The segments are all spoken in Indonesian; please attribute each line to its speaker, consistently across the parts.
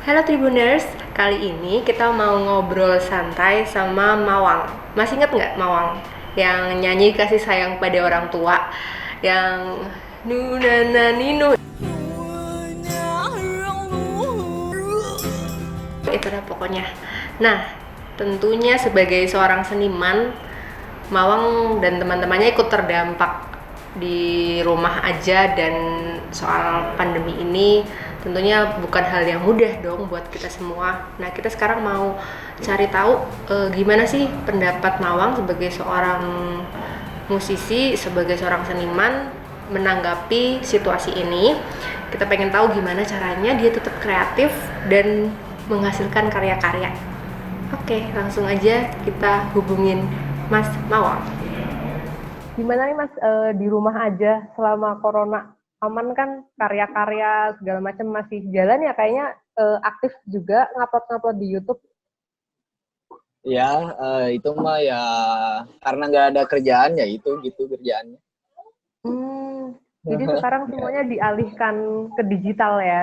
Speaker 1: Halo Tribuners, kali ini kita mau ngobrol santai sama Mawang. Masih inget nggak Mawang? Yang nyanyi kasih sayang pada orang tua, yang Nuna Nino. Itu dah pokoknya. Nah, tentunya sebagai seorang seniman, Mawang dan teman-temannya ikut terdampak di rumah aja, dan soal pandemi ini tentunya bukan hal yang mudah dong buat kita semua. Nah, kita sekarang mau cari tahu gimana sih pendapat Mawang sebagai seorang musisi, sebagai seorang seniman menanggapi situasi ini. Kita pengen tahu gimana caranya dia tetap kreatif dan menghasilkan karya-karya. Oke, langsung aja kita hubungin Mas Mawang. Gimana nih Mas, di rumah aja selama corona aman kan, karya-karya segala macam masih jalan ya kayaknya, aktif juga ngupload-ngupload di YouTube.
Speaker 2: Ya, itu mah ya karena nggak ada kerjaan ya itu gitu kerjaannya.
Speaker 1: Jadi sekarang
Speaker 2: Ya,
Speaker 1: semuanya dialihkan ke digital ya.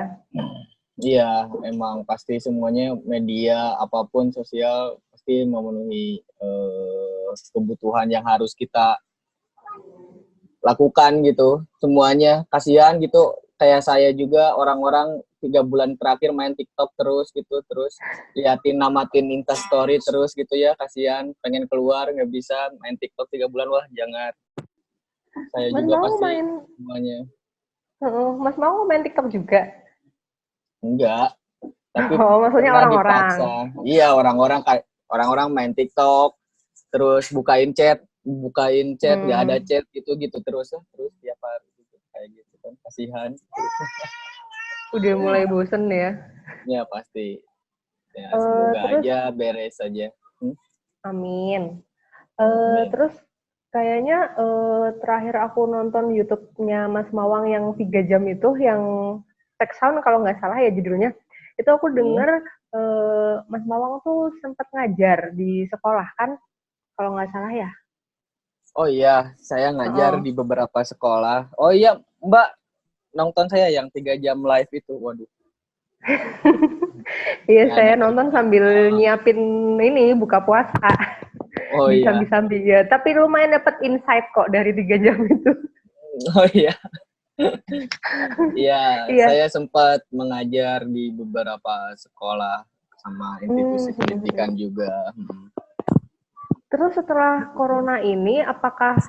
Speaker 2: iya, emang pasti semuanya media apapun sosial pasti memenuhi kebutuhan yang harus kita lakukan gitu. Semuanya kasihan gitu. Kayak saya juga orang-orang 3 bulan terakhir main TikTok terus gitu, terus liatin namatin Instastory terus gitu ya, kasihan pengen keluar nggak bisa main TikTok 3 bulan, wah jangan. Saya
Speaker 1: Mas
Speaker 2: juga
Speaker 1: mau
Speaker 2: pasti
Speaker 1: main,
Speaker 2: semuanya.
Speaker 1: Mas mau main TikTok juga?
Speaker 2: Enggak, tapi
Speaker 1: Oh, maksudnya
Speaker 2: pernah
Speaker 1: orang-orang.
Speaker 2: dipaksa. Iya, orang-orang main TikTok, terus bukain chat, nggak ada
Speaker 1: Hmm,
Speaker 2: chat gitu-gitu terus tiap hari gitu. Kayak gitu kan, kasihan.
Speaker 1: udah mulai bosen ya.
Speaker 2: Ya pasti. Ya semoga
Speaker 1: Terus,
Speaker 2: aja beres aja. Hmm?
Speaker 1: amin.
Speaker 2: Amin.
Speaker 1: Terus kayaknya terakhir aku nonton YouTube-nya Mas Mawang yang 3 jam itu, yang Tech Sound kalau nggak salah ya judulnya. Itu aku
Speaker 2: Hmm?
Speaker 1: denger Mas Mawang tuh sempat ngajar di sekolah kan, kalau nggak salah ya.
Speaker 2: Oh iya, saya ngajar
Speaker 1: Heeh.
Speaker 2: di beberapa sekolah. Oh iya, Mbak, nonton saya yang 3 jam live itu. Waduh,
Speaker 1: Iya,
Speaker 2: nggak
Speaker 1: saya
Speaker 2: ada
Speaker 1: nonton
Speaker 2: kerja.
Speaker 1: sambil nyiapin ini buka puasa
Speaker 2: Oh
Speaker 1: di
Speaker 2: iya,
Speaker 1: sambil-sambil ya. Tapi lumayan dapat insight kok dari 3 jam itu.
Speaker 2: oh iya. Iya,
Speaker 1: Iya.
Speaker 2: saya sempat mengajar di beberapa sekolah sama institusi pendidikan
Speaker 1: Hmm.
Speaker 2: juga. Hmm.
Speaker 1: Terus setelah corona ini, apakah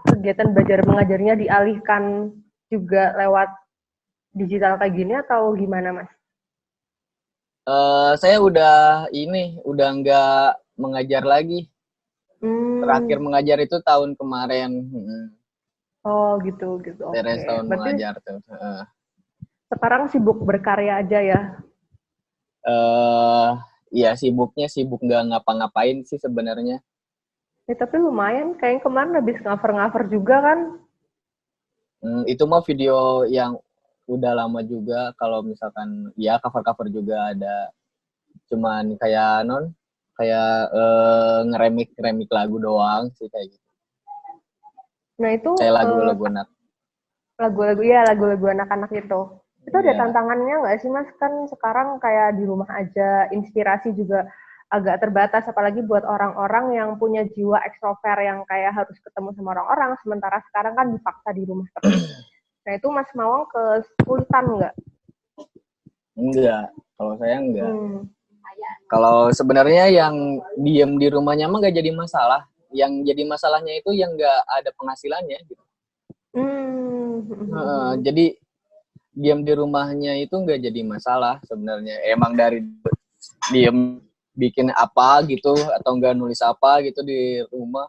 Speaker 1: kegiatan belajar mengajarnya dialihkan juga lewat digital kayak gini atau gimana, Mas?
Speaker 2: Saya udah nggak mengajar lagi. Terakhir
Speaker 1: Hmm.
Speaker 2: mengajar itu tahun kemarin. Hmm.
Speaker 1: Oh gitu gitu. Oke.
Speaker 2: Beres tahun
Speaker 1: Berarti
Speaker 2: mengajar tuh.
Speaker 1: sekarang sibuk berkarya aja ya.
Speaker 2: Eh, iya sibuknya sibuk nggak ngapa-ngapain sih sebenarnya.
Speaker 1: Ya, tapi lumayan. Kayaknya kemarin habis cover-cover juga kan.
Speaker 2: Itu mah video yang udah lama juga. Kalau misalkan ya cover-cover juga ada. Cuman kayak ngeremik lagu doang sih kayak gitu.
Speaker 1: Nah itu
Speaker 2: Kayak lagu-lagu anak.
Speaker 1: lagu-lagu ya, lagu-lagu anak-anak itu. Itu ada
Speaker 2: Ya.
Speaker 1: tantangannya nggak sih, Mas? Kan sekarang kayak di rumah aja, inspirasi juga agak terbatas, apalagi buat orang-orang yang punya jiwa ekstrovert yang kayak harus ketemu sama orang-orang, sementara sekarang kan dipaksa di rumah terus. Nah itu Mas Mawang kesulitan nggak?
Speaker 2: Enggak, kalau saya enggak.
Speaker 1: Hmm.
Speaker 2: Kalau sebenarnya yang diem di rumahnya mah nggak jadi masalah. Yang jadi masalahnya itu yang nggak ada penghasilannya gitu.
Speaker 1: Hmm.
Speaker 2: Jadi diem di rumahnya itu nggak jadi masalah sebenarnya. Emang dari diem bikin apa gitu atau nggak nulis apa gitu di rumah,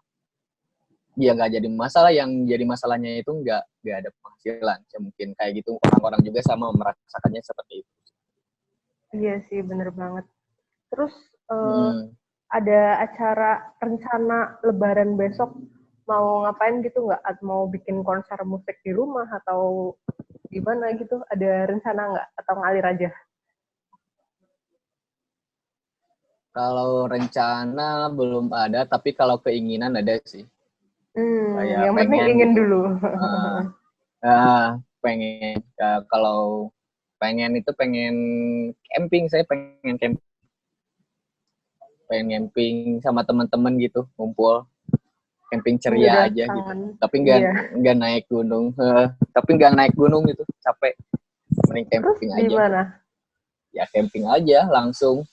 Speaker 2: ya nggak jadi masalah. Yang jadi masalahnya itu nggak ada penghasilan. Ya, mungkin kayak gitu orang-orang juga sama merasakannya seperti itu.
Speaker 1: Iya sih, bener banget. Terus eh,
Speaker 2: Hmm.
Speaker 1: ada acara rencana Lebaran besok mau ngapain gitu nggak? Atau mau bikin konser musik di rumah atau gimana gitu? Ada rencana nggak? Atau ngalir aja?
Speaker 2: Kalau rencana belum ada, tapi kalau keinginan ada sih. Kayak
Speaker 1: Yang penting
Speaker 2: pengen
Speaker 1: ingin
Speaker 2: gitu.
Speaker 1: dulu.
Speaker 2: Uh, pengen kalau pengen camping, saya pengen camping sama teman-teman gitu, ngumpul camping ceria
Speaker 1: Udah
Speaker 2: aja gitu,
Speaker 1: kangen.
Speaker 2: tapi
Speaker 1: Iya.
Speaker 2: nggak naik gunung. Tapi nggak naik gunung gitu, capek, mending
Speaker 1: Terus
Speaker 2: camping
Speaker 1: di
Speaker 2: aja.
Speaker 1: mana?
Speaker 2: Ya camping aja langsung,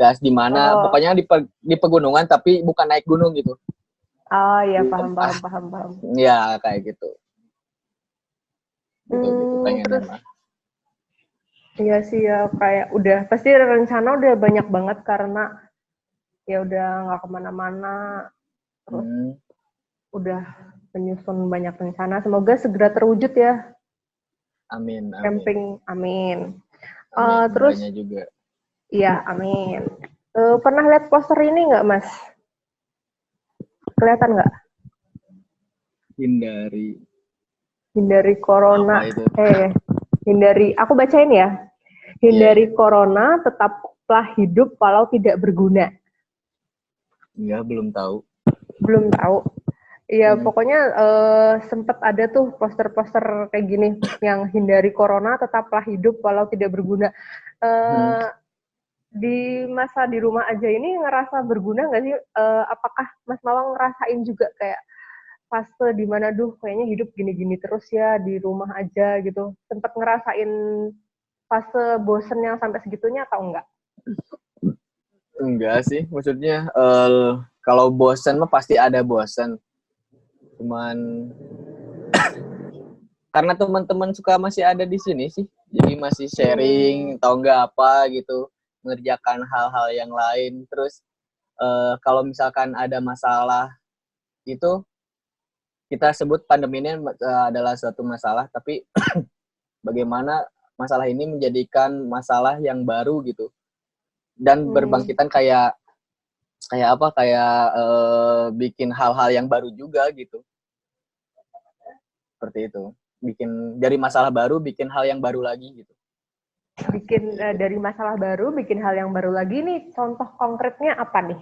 Speaker 2: gas di mana,
Speaker 1: Oh,
Speaker 2: pokoknya di pegunungan tapi bukan naik gunung gitu.
Speaker 1: oh ya,
Speaker 2: Di
Speaker 1: paham,
Speaker 2: tempat,
Speaker 1: paham, paham, paham.
Speaker 2: ya kayak gitu, gitu pengennya
Speaker 1: Terus
Speaker 2: mah.
Speaker 1: iya sih ya, kayak udah pasti rencana udah banyak banget karena ya udah nggak kemana-mana, terus
Speaker 2: Hmm,
Speaker 1: udah menyusun banyak rencana. Semoga segera terwujud ya,
Speaker 2: amin, amin,
Speaker 1: camping, amin.
Speaker 2: amin,
Speaker 1: Terus,
Speaker 2: banyak juga.
Speaker 1: iya, amin. Pernah lihat poster ini nggak, Mas? Kelihatan nggak?
Speaker 2: Hindari
Speaker 1: Hindari
Speaker 2: apa
Speaker 1: corona.
Speaker 2: itu?
Speaker 1: Hindari. Aku bacain ya.
Speaker 2: Iya, iya.
Speaker 1: Hindari corona, tetaplah hidup walau tidak berguna.
Speaker 2: Enggak, belum tahu.
Speaker 1: Belum tahu. Iya,
Speaker 2: Hmm,
Speaker 1: pokoknya sempat ada tuh poster-poster kayak gini, yang hindari corona, tetaplah hidup walau tidak berguna.
Speaker 2: hmm.
Speaker 1: Eh, di masa di rumah aja ini ngerasa berguna nggak sih? Apakah Mas Mawang ngerasain juga kayak fase di mana duh kayaknya hidup gini-gini terus ya di rumah aja gitu? Sempat ngerasain fase bosen yang sampai segitunya atau enggak?
Speaker 2: Enggak sih, maksudnya kalau bosan mah pasti ada bosan. Cuman karena teman-teman suka masih ada di sini sih, jadi masih sharing atau enggak apa gitu, mengerjakan hal-hal yang lain. Terus kalau misalkan ada masalah itu, kita sebut pandemi ini adalah suatu masalah, tapi bagaimana masalah ini menjadikan masalah yang baru gitu, dan
Speaker 1: Hmm.
Speaker 2: berbangkitan kayak kayak apa kayak bikin hal-hal yang baru juga gitu, seperti itu, bikin dari masalah baru bikin hal yang baru lagi gitu.
Speaker 1: Bikin
Speaker 2: Kayak gitu.
Speaker 1: dari masalah baru bikin hal yang baru lagi nih, contoh konkretnya apa nih?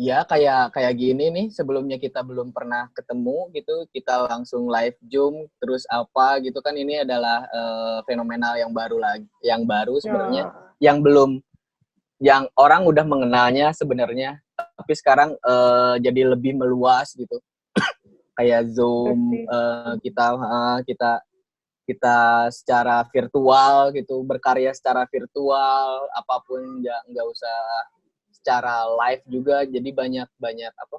Speaker 2: Ya kayak kayak gini nih, sebelumnya kita belum pernah ketemu gitu, kita langsung live Zoom terus apa gitu kan, ini adalah fenomenal yang baru lagi, yang baru sebenarnya,
Speaker 1: Ya,
Speaker 2: yang belum, yang orang udah mengenalnya sebenarnya, tapi sekarang jadi lebih meluas gitu, kayak Zoom,
Speaker 1: berarti
Speaker 2: kita kita secara virtual gitu, berkarya secara virtual, apapun nggak usah secara live juga, jadi banyak banyak apa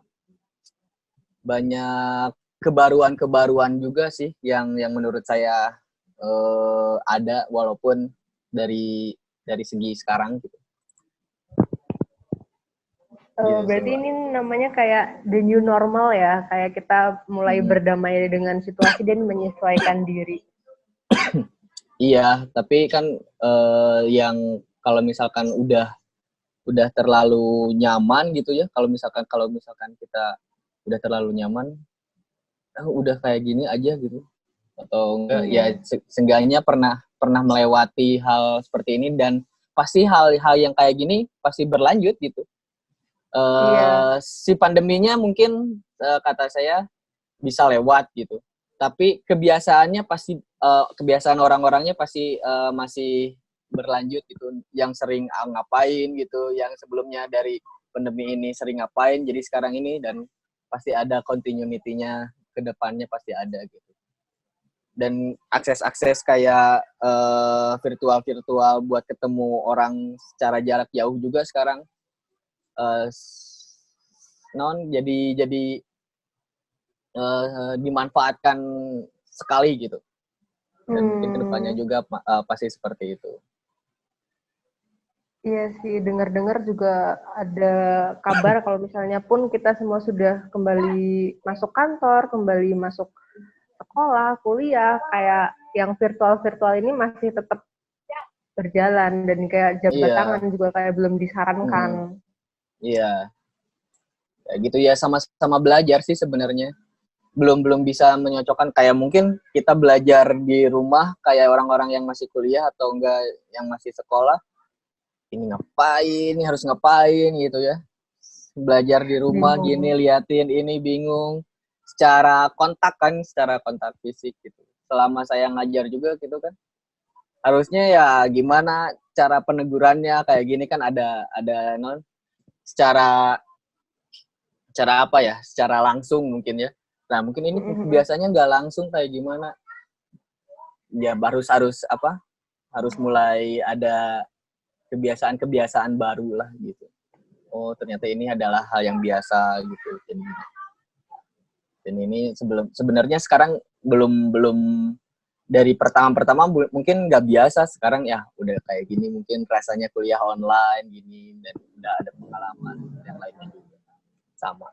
Speaker 2: banyak kebaruan-kebaruan juga sih yang menurut saya ada, walaupun dari segi sekarang gitu. Gitu sih,
Speaker 1: berarti
Speaker 2: Mbak.
Speaker 1: ini namanya kayak the new normal ya, kayak kita mulai
Speaker 2: Hmm.
Speaker 1: berdamai dengan situasi dan menyesuaikan diri.
Speaker 2: Iya, tapi kan yang kalau misalkan udah terlalu nyaman gitu ya, kalau misalkan kita udah terlalu nyaman, udah kayak gini aja gitu, atau enggak ya
Speaker 1: Iya.
Speaker 2: seenggaknya pernah pernah melewati hal seperti ini, dan pasti hal-hal yang kayak gini pasti berlanjut gitu.
Speaker 1: Iya.
Speaker 2: Si pandeminya mungkin kata saya bisa lewat gitu, tapi kebiasaan orang-orangnya pasti masih berlanjut gitu, yang sering ngapain gitu, yang sebelumnya dari pandemi ini sering ngapain jadi sekarang ini, dan pasti ada continuity-nya ke depannya, pasti ada gitu. Dan akses-akses kayak virtual-virtual buat ketemu orang secara jarak jauh juga sekarang uh, jadi dimanfaatkan sekali gitu, dan mungkin kedepannya
Speaker 1: Hmm.
Speaker 2: juga pasti seperti itu.
Speaker 1: Iya sih, dengar-dengar juga ada kabar kalau misalnya pun kita semua sudah kembali masuk kantor, kembali masuk sekolah, kuliah, kayak yang virtual-virtual ini masih tetap berjalan dan kayak jabat
Speaker 2: Iya.
Speaker 1: tangan juga kayak belum disarankan.
Speaker 2: Mm-mm. Iya, ya gitu ya, sama-sama belajar sih sebenarnya. Belum bisa menyocokkan, kayak mungkin kita belajar di rumah kayak orang-orang yang masih kuliah atau enggak yang masih sekolah, ini ngapain, ini harus ngapain gitu ya. Belajar di rumah gini,
Speaker 1: Bingung.
Speaker 2: liatin ini bingung. Secara kontak fisik gitu. Selama saya ngajar juga gitu kan, harusnya ya gimana cara penegurannya kayak gini kan ada non secara cara apa ya, secara langsung mungkin ya. Nah mungkin ini biasanya nggak langsung kayak gimana ya, harus apa, harus mulai ada kebiasaan-kebiasaan baru lah gitu. Oh ternyata ini adalah hal yang biasa gitu. Dan ini sebenarnya sekarang belum dari pertama mungkin nggak biasa, sekarang ya udah kayak gini, mungkin rasanya kuliah online gini dan udah ada pengalaman yang lainnya juga sama.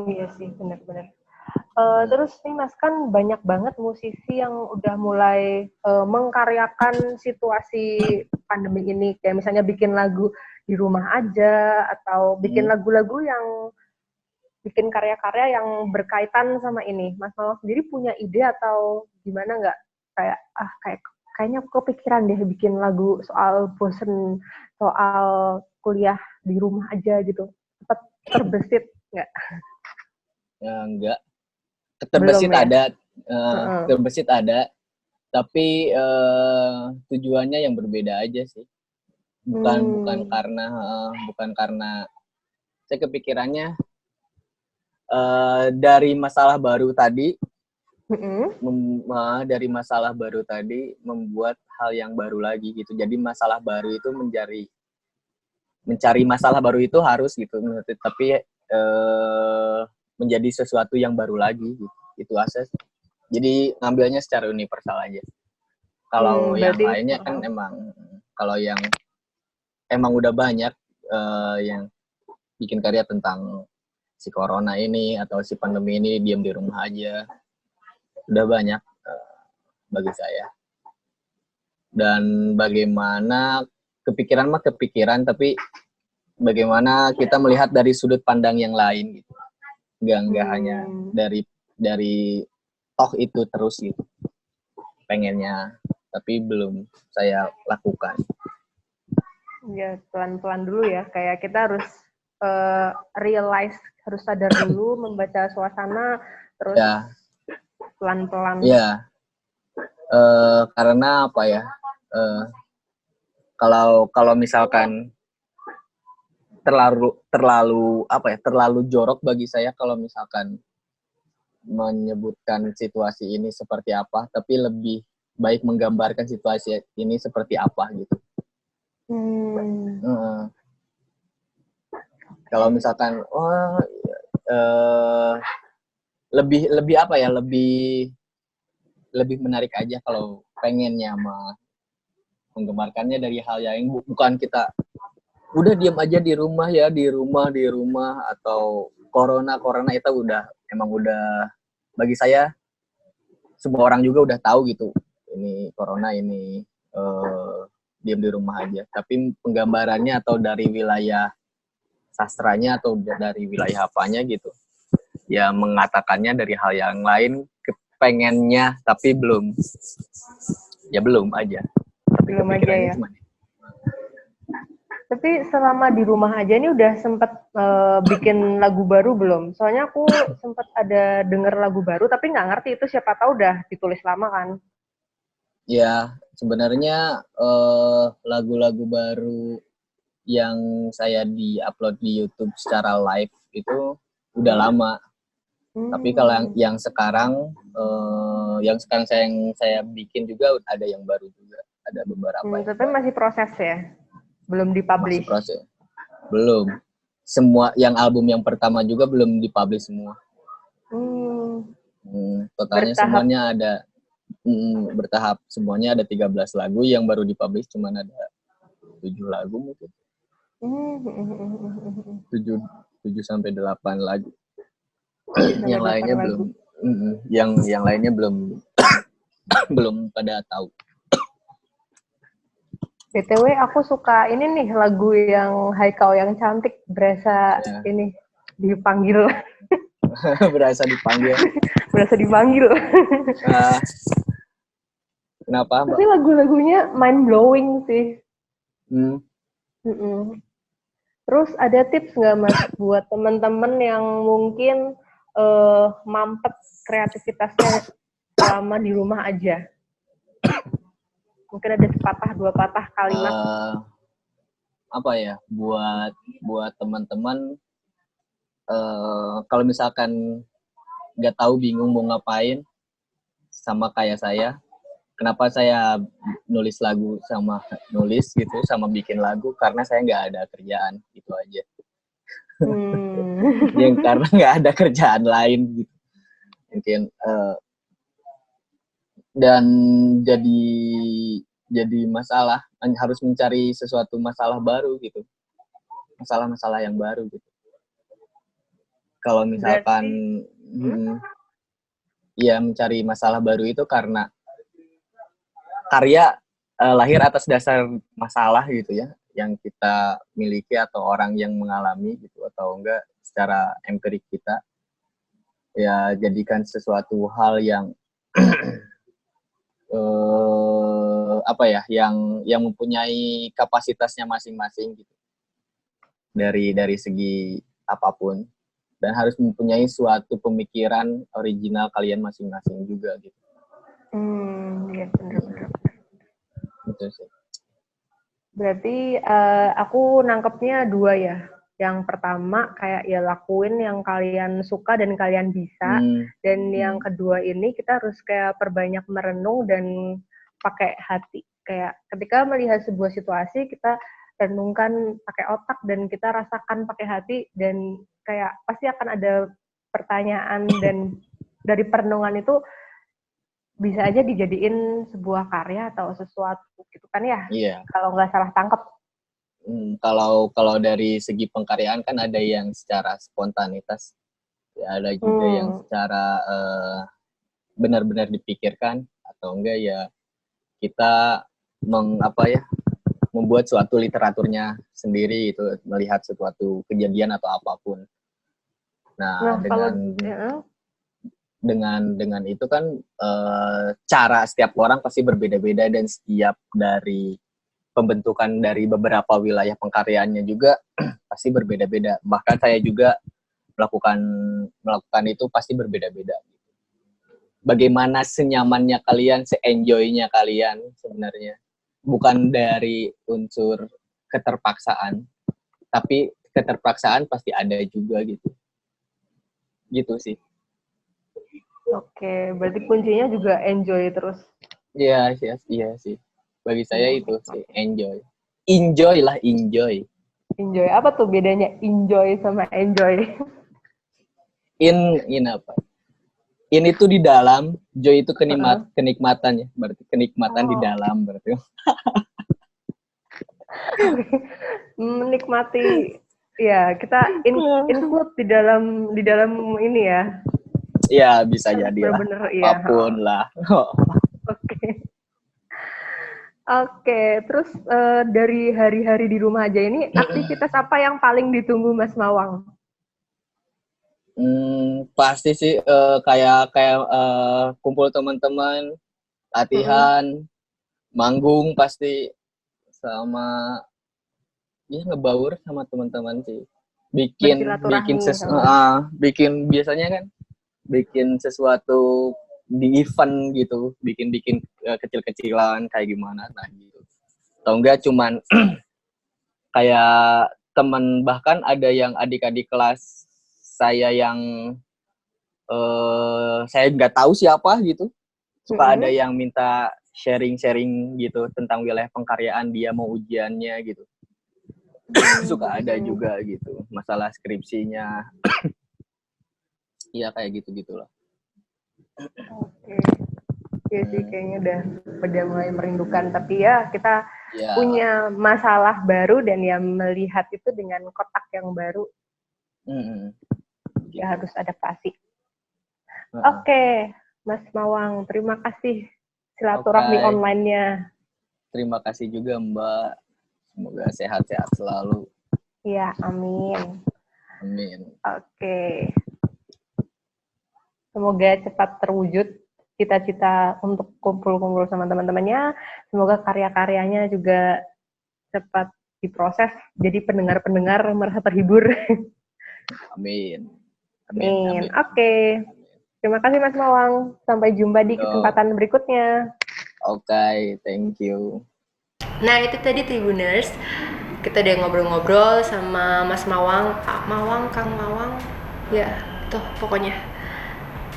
Speaker 1: Iya sih, benar-benar. Terus nih Mas, kan banyak banget musisi yang udah mulai mengkaryakan situasi pandemi ini, kayak misalnya bikin lagu di rumah aja atau bikin lagu-lagu yang bikin karya-karya yang berkaitan sama ini. Mas Mawang sendiri punya ide atau gimana nggak? Kayaknya aku kepikiran deh bikin lagu soal bosen, soal kuliah di rumah aja gitu. Cepet terbesit nggak?
Speaker 2: Ya, enggak.
Speaker 1: Belum
Speaker 2: Terbesit
Speaker 1: ya?
Speaker 2: ada, terbesit ada, tapi tujuannya yang berbeda aja sih. Bukan karena saya kepikirannya dari masalah baru tadi, dari masalah baru tadi membuat hal yang baru lagi gitu. Jadi masalah baru itu mencari masalah baru itu harus gitu, tapi menjadi sesuatu yang baru lagi gitu. Itu asas. Jadi ngambilnya secara universal aja. Kalau yang lainnya kan kalau yang emang udah banyak yang bikin karya tentang si corona ini atau si pandemi ini, diam di rumah aja, udah banyak bagi saya. Dan bagaimana kepikiran, tapi bagaimana kita melihat dari sudut pandang yang lain gitu. Nggak hanya dari toh itu terus gitu. Pengennya, tapi belum saya lakukan.
Speaker 1: Ya, pelan-pelan dulu ya. Kayak kita harus realize, harus sadar dulu, membaca suasana, terus pelan-pelan.
Speaker 2: Ya, karena apa ya? Kalau misalkan terlalu jorok bagi saya kalau misalkan menyebutkan situasi ini seperti apa, tapi lebih baik menggambarkan situasi ini seperti apa gitu. Kalau misalkan lebih apa ya, lebih menarik aja kalau pengennya menggambarkannya dari hal yang bukan kita udah diam aja di rumah atau corona itu emang udah bagi saya semua orang juga udah tahu gitu, ini corona ini diam di rumah aja, tapi penggambarannya atau dari wilayah sastranya atau dari wilayah apanya gitu ya, mengatakannya dari hal yang lain, kepengennya tapi belum aja, tapi
Speaker 1: belum aja ya. Tapi selama di rumah aja ini udah sempet bikin lagu baru belum? Soalnya aku sempet ada denger lagu baru, tapi nggak ngerti itu, siapa tahu udah ditulis lama kan?
Speaker 2: Ya, sebenarnya lagu-lagu baru yang saya di-upload di YouTube secara live itu udah lama. Tapi kalau yang sekarang saya bikin juga ada yang baru juga, ada beberapa.
Speaker 1: Tapi masih proses ya? Belum dipublish?
Speaker 2: Masih proses. Belum. Semua yang album yang pertama juga belum dipublish semua. Totalnya bertahap. Semuanya ada bertahap. Semuanya ada 13 lagu, yang baru dipublish cuman ada 7 lagu mungkin. 7 sampai 8 lagu. Yang lainnya belum. Yang lainnya belum belum pada tahu.
Speaker 1: BTW aku suka ini nih lagu yang Haikal yang cantik, berasa ini dipanggil.
Speaker 2: Berasa dipanggil.
Speaker 1: Berasa dipanggil.
Speaker 2: Kenapa, Mbak?
Speaker 1: Tapi lagu-lagunya mind blowing sih. Terus ada tips nggak Mas buat teman-teman yang mungkin mampet kreativitasnya selama di rumah aja? Mungkin ada sepatah dua patah kalimat.
Speaker 2: Apa ya, buat teman-teman, kalau misalkan nggak tahu, bingung mau ngapain, sama kayak saya, kenapa saya nulis gitu, sama bikin lagu, karena saya nggak ada kerjaan, gitu aja. Yang karena nggak ada kerjaan lain gitu, mungkin, dan jadi masalah, harus mencari sesuatu masalah baru gitu, masalah-masalah yang baru gitu. Kalau misalkan ya mencari masalah baru itu karena karya lahir atas dasar masalah gitu ya, yang kita miliki atau orang yang mengalami gitu, atau enggak secara empirik kita. Ya jadikan sesuatu hal yang apa ya, yang mempunyai kapasitasnya masing-masing gitu. Dari segi apapun, dan harus mempunyai suatu pemikiran original kalian masing-masing juga gitu.
Speaker 1: Iya benar-benar.
Speaker 2: Gitu sih.
Speaker 1: Berarti aku nangkepnya dua ya. Yang pertama kayak ya lakuin yang kalian suka dan kalian bisa. Dan yang kedua ini kita harus kayak perbanyak merenung dan pakai hati. Kayak ketika melihat sebuah situasi kita renungkan pakai otak dan kita rasakan pakai hati, dan kayak pasti akan ada pertanyaan, dan dari perenungan itu bisa aja dijadiin sebuah karya atau sesuatu gitu kan ya?
Speaker 2: Iya.
Speaker 1: Kalau nggak salah tangkap.
Speaker 2: Kalau dari segi pengkaryaan kan ada yang secara spontanitas, ya ada juga yang secara benar-benar dipikirkan, atau enggak ya kita membuat suatu literaturnya sendiri itu, melihat suatu kejadian atau apapun. Nah dengan itu kan cara setiap orang pasti berbeda-beda, dan setiap dari pembentukan dari beberapa wilayah pengkaryaannya juga pasti berbeda-beda. Bahkan saya juga melakukan itu pasti berbeda-beda. Bagaimana senyamannya kalian, se-enjoy-nya kalian sebenarnya. Bukan dari unsur keterpaksaan, tapi keterpaksaan pasti ada juga gitu. Gitu sih.
Speaker 1: Oke, berarti kuncinya juga enjoy terus.
Speaker 2: Iya sih. Bagi saya itu sih, enjoy. Enjoy lah, enjoy.
Speaker 1: Enjoy, apa tuh bedanya enjoy sama enjoy?
Speaker 2: In apa? In itu di dalam, joy itu kenikmatan ya, berarti kenikmatan di dalam berarti.
Speaker 1: Menikmati, ya kita include di dalam ini ya.
Speaker 2: Iya, bisa jadi lah.
Speaker 1: Iya.
Speaker 2: Apapun lah.
Speaker 1: Oke, terus dari hari-hari di rumah aja ini, aktivitas apa yang paling ditunggu Mas Mawang?
Speaker 2: Pasti sih kayak kumpul teman-teman, latihan, manggung pasti, sama ya ngebaur sama teman-teman sih. Bikin biasanya kan bikin sesuatu di event gitu, bikin kecil-kecilan kayak gimana, nah gitu. Atau enggak cuman kayak teman, bahkan ada yang adik-adik kelas saya yang saya nggak tahu siapa gitu, suka ada yang minta sharing gitu tentang wilayah pengkaryaan dia, mau ujiannya gitu. Suka ada juga gitu, masalah skripsinya. Iya kayak gitu-gitulah.
Speaker 1: Oke. Iya sih, kayaknya udah mulai merindukan, tapi ya kita punya masalah baru, dan yang melihat itu dengan kotak yang baru. Ya harus adaptasi. Oke, Mas Mawang, terima kasih silaturahmi online-nya.
Speaker 2: Terima kasih juga Mbak. Semoga sehat-sehat selalu.
Speaker 1: Iya, amin.
Speaker 2: Amin.
Speaker 1: Oke. Semoga cepat terwujud cita-cita untuk kumpul-kumpul sama teman-temannya. Semoga karya-karyanya juga cepat diproses, jadi pendengar-pendengar merasa terhibur.
Speaker 2: Amin.
Speaker 1: Oke. Terima kasih Mas Mawang. Sampai jumpa di kesempatan berikutnya.
Speaker 2: Oke, thank you.
Speaker 1: Nah itu tadi Tribuners, kita udah ngobrol-ngobrol sama Mas Mawang, Kak Mawang, Kang Mawang, ya tuh pokoknya.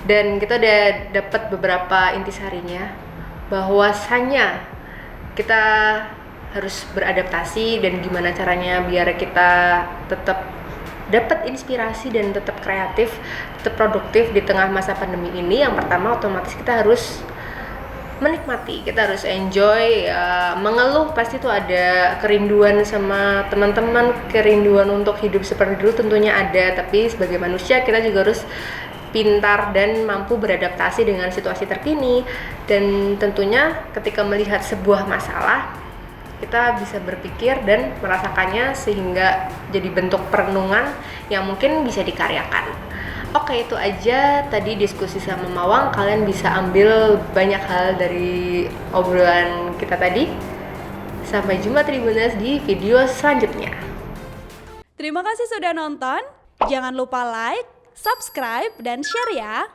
Speaker 1: Dan kita udah dapat beberapa intisarinya, bahwasanya kita harus beradaptasi dan gimana caranya biar kita tetap dapat inspirasi dan tetap kreatif, tetap produktif di tengah masa pandemi ini. Yang pertama otomatis kita harus menikmati, kita harus enjoy. Mengeluh pasti tuh ada kerinduan sama teman-teman, kerinduan untuk hidup seperti dulu tentunya ada, tapi sebagai manusia kita juga harus pintar dan mampu beradaptasi dengan situasi terkini. Dan tentunya ketika melihat sebuah masalah, kita bisa berpikir dan merasakannya sehingga jadi bentuk perenungan yang mungkin bisa dikaryakan. Oke, itu aja tadi diskusi sama Mawang. Kalian bisa ambil banyak hal dari obrolan kita tadi. Sampai jumpa Tribuners di video selanjutnya.
Speaker 3: Terima kasih sudah nonton. Jangan lupa like, subscribe, dan share ya.